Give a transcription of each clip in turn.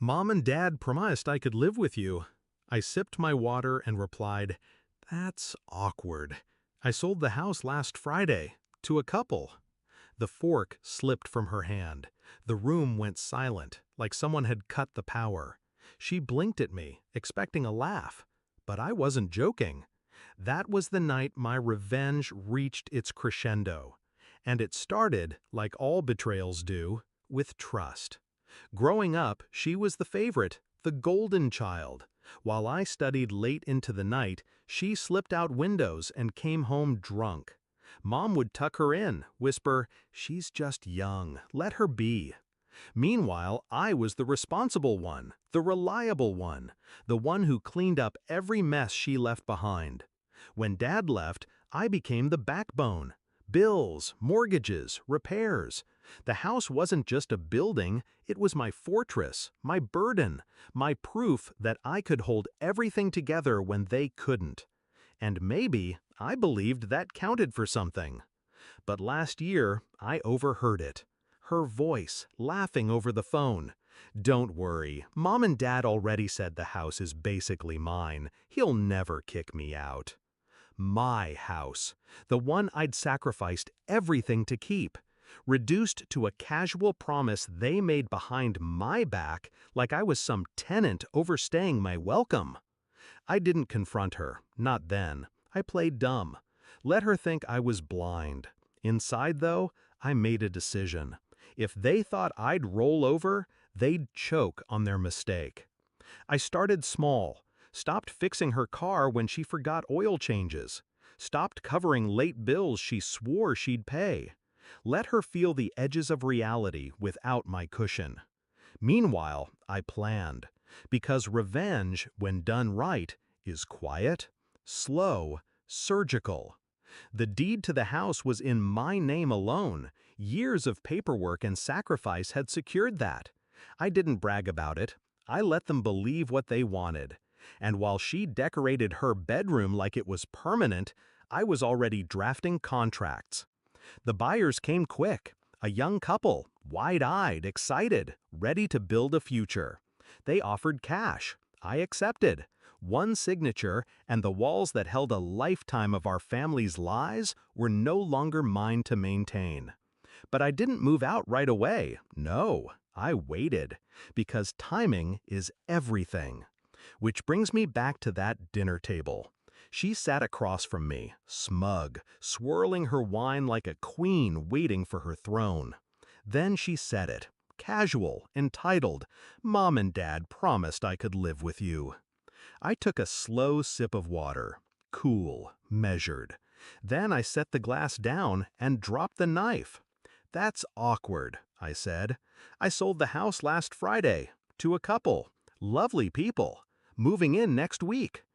Mom and Dad promised I could live with you. I sipped my water and replied, That's awkward. I sold the house last Friday, to a couple. The fork slipped from her hand. The room went silent, like someone had cut the power. She blinked at me, expecting a laugh. But I wasn't joking. That was the night my revenge reached its crescendo. And it started, like all betrayals do, with trust. Growing up, she was the favorite, the golden child. While I studied late into the night, she slipped out windows and came home drunk. Mom would tuck her in, whisper, "She's just young, let her be." Meanwhile, I was the responsible one, the reliable one, the one who cleaned up every mess she left behind. When Dad left, I became the backbone. Bills, mortgages, repairs. The house wasn't just a building, it was my fortress, my burden, my proof that I could hold everything together when they couldn't. And maybe I believed that counted for something. But last year, I overheard it. Her voice, laughing over the phone. "Don't worry, Mom and Dad already said the house is basically mine. He'll never kick me out." My house, the one I'd sacrificed everything to keep, reduced to a casual promise they made behind my back like I was some tenant overstaying my welcome. I didn't confront her, not then. I played dumb. Let her think I was blind. Inside, though, I made a decision. If they thought I'd roll over, they'd choke on their mistake. I started small, stopped fixing her car when she forgot oil changes, stopped covering late bills she swore she'd pay. Let her feel the edges of reality without my cushion. Meanwhile, I planned, because revenge, when done right, is quiet, slow, surgical. The deed to the house was in my name alone. Years of paperwork and sacrifice had secured that. I didn't brag about it. I let them believe what they wanted. And while she decorated her bedroom like it was permanent, I was already drafting contracts. The buyers came quick, a young couple, wide-eyed, excited, ready to build a future. They offered cash. I accepted. One signature, and the walls that held a lifetime of our family's lies were no longer mine to maintain. But I didn't move out right away. No, I waited, because timing is everything. Which brings me back to that dinner table. She sat across from me, smug, swirling her wine like a queen waiting for her throne. Then she said it, casual, entitled, "Mom and Dad promised I could live with you." I took a slow sip of water, cool, measured. Then I set the glass down and dropped the knife. "That's awkward," I said. "I sold the house last Friday, to a couple, lovely people, moving in next week."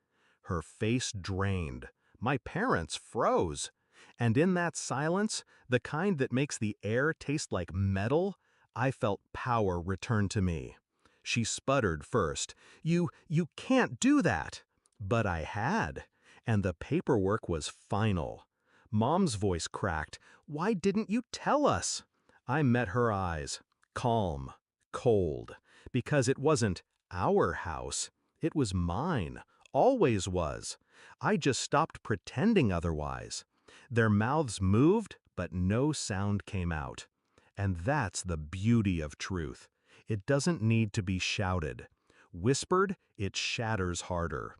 Her face drained. My parents froze. And in that silence, the kind that makes the air taste like metal, I felt power return to me. She sputtered first, You can't do that." But I had, and the paperwork was final. Mom's voice cracked, "Why didn't you tell us?" I met her eyes, calm, cold, because it wasn't our house, it was mine, always was. I just stopped pretending otherwise. Their mouths moved, but no sound came out. And that's the beauty of truth. It doesn't need to be shouted. Whispered, it shatters harder.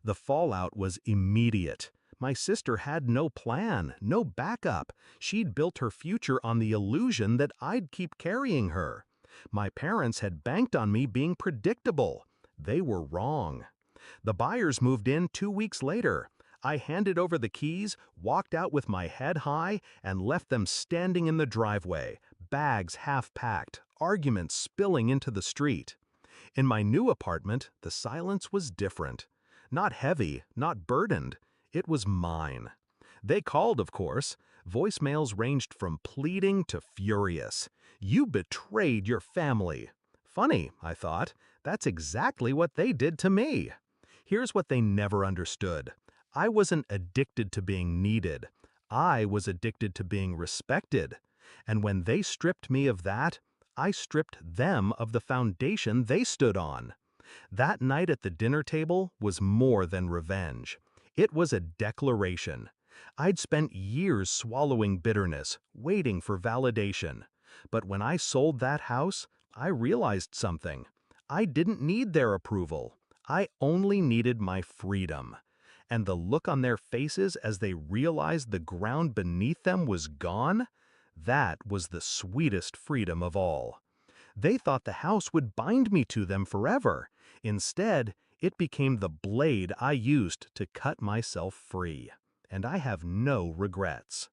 The fallout was immediate. My sister had no plan, no backup. She'd built her future on the illusion that I'd keep carrying her. My parents had banked on me being predictable. They were wrong. The buyers moved in 2 weeks later. I handed over the keys, walked out with my head high, and left them standing in the driveway, bags half packed, arguments spilling into the street. In my new apartment, the silence was different. Not heavy, not burdened. It was mine. They called, of course. Voicemails ranged from pleading to furious. "You betrayed your family." Funny, I thought. That's exactly what they did to me. Here's what they never understood. I wasn't addicted to being needed. I was addicted to being respected. And when they stripped me of that, I stripped them of the foundation they stood on. That night at the dinner table was more than revenge. It was a declaration. I'd spent years swallowing bitterness, waiting for validation. But when I sold that house, I realized something. I didn't need their approval. I only needed my freedom. And the look on their faces as they realized the ground beneath them was gone, that was the sweetest freedom of all. They thought the house would bind me to them forever. Instead, it became the blade I used to cut myself free. And I have no regrets.